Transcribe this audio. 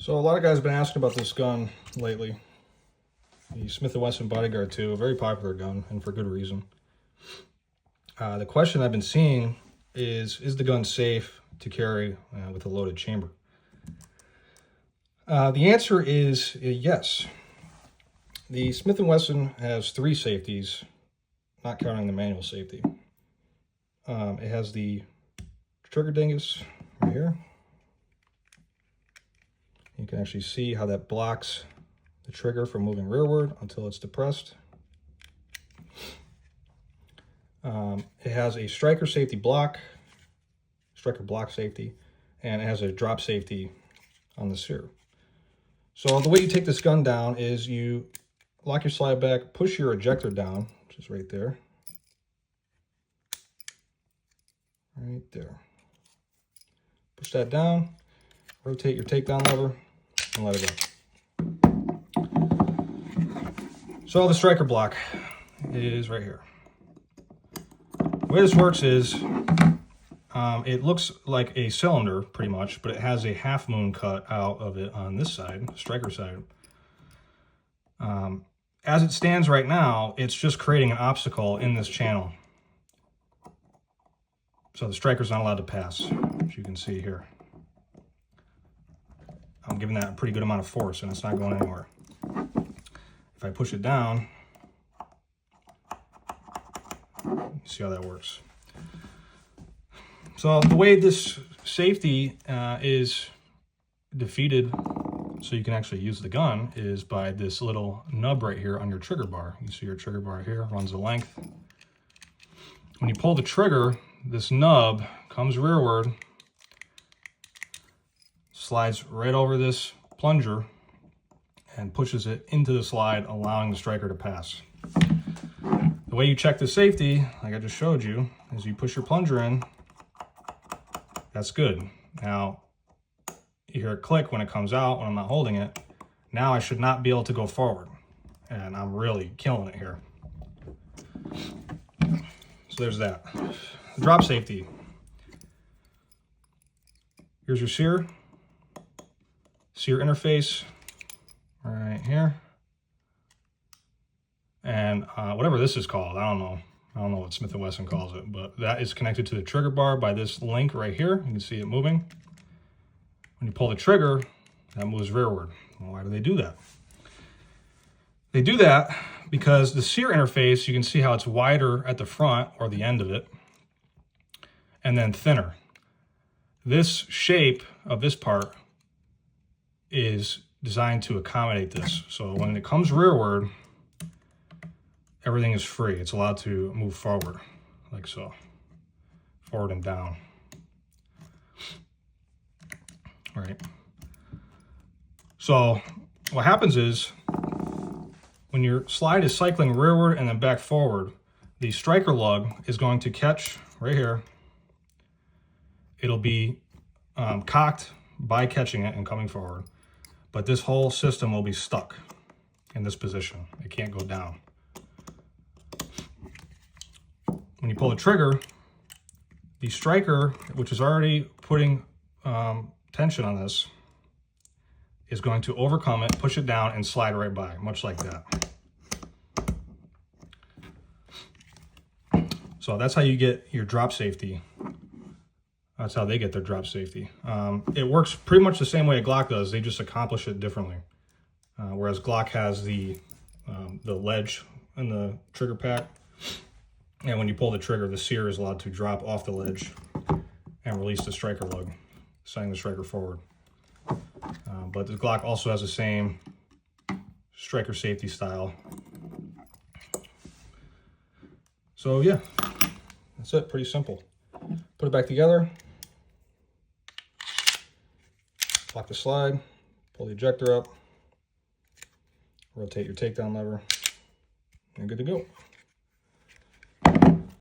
So a lot of guys have been asking about this gun lately. The Smith Wesson Bodyguard 2, a very popular gun, and for good reason. The question I've been seeing is the gun safe to carry with a loaded chamber? The answer is yes. The Smith & Wesson has 3 safeties, not counting the manual safety. It has the trigger dingus right here. You can actually see how that blocks the trigger from moving rearward until it's depressed. It has a striker safety block, striker block safety, and it has a drop safety on the sear. So the way you take this gun down is you lock your slide back, push your ejector down, which is right there. Right there. Push that down, rotate your takedown lever, and let it go. So the striker block is right here. The way this works is it looks like a cylinder pretty much, but it has a half moon cut out of it on this side, striker side. As it stands right now, it's just creating an obstacle in this channel. So the striker's not allowed to pass, as you can see here. I'm giving that a pretty good amount of force and it's not going anywhere. If I push it down, see how that works. So the way this safety is defeated so you can actually use the gun is by this little nub right here on your trigger bar. You see your trigger bar here, runs the length. When you pull the trigger, this nub comes rearward, slides right over this plunger, and pushes it into the slide, allowing the striker to pass. The way you check the safety, like I just showed you, is you push your plunger in. That's good. Now, you hear it click when it comes out when I'm not holding it. Now I should not be able to go forward. And I'm really killing it here. So there's that. The drop safety. Here's your sear interface right here. And whatever this is called, I don't know what Smith & Wesson calls it, but that is connected to the trigger bar by this link right here. You can see it moving. When you pull the trigger, that moves rearward. Well, why do they do that? They do that because the sear interface, you can see how it's wider at the front or the end of it, and then thinner. This shape of this part is designed to accommodate this. So when it comes rearward, everything is free. It's allowed to move forward, like so, forward and down. All right. So what happens is when your slide is cycling rearward and then back forward, the striker lug is going to catch right here. It'll be cocked by catching it and coming forward, but this whole system will be stuck in this position. It can't go down. When you pull the trigger, the striker, which is already putting tension on this, is going to overcome it, push it down, and slide right by, much like that. So that's how you get your drop safety. That's how they get their drop safety. It works pretty much the same way a Glock does. They just accomplish it differently. Whereas Glock has the ledge in the trigger pack. And when you pull the trigger, the sear is allowed to drop off the ledge and release the striker lug, sending the striker forward. But the Glock also has the same striker safety style. So yeah, that's it, pretty simple. Put it back together, lock the slide, pull the ejector up, rotate your takedown lever, and good to go.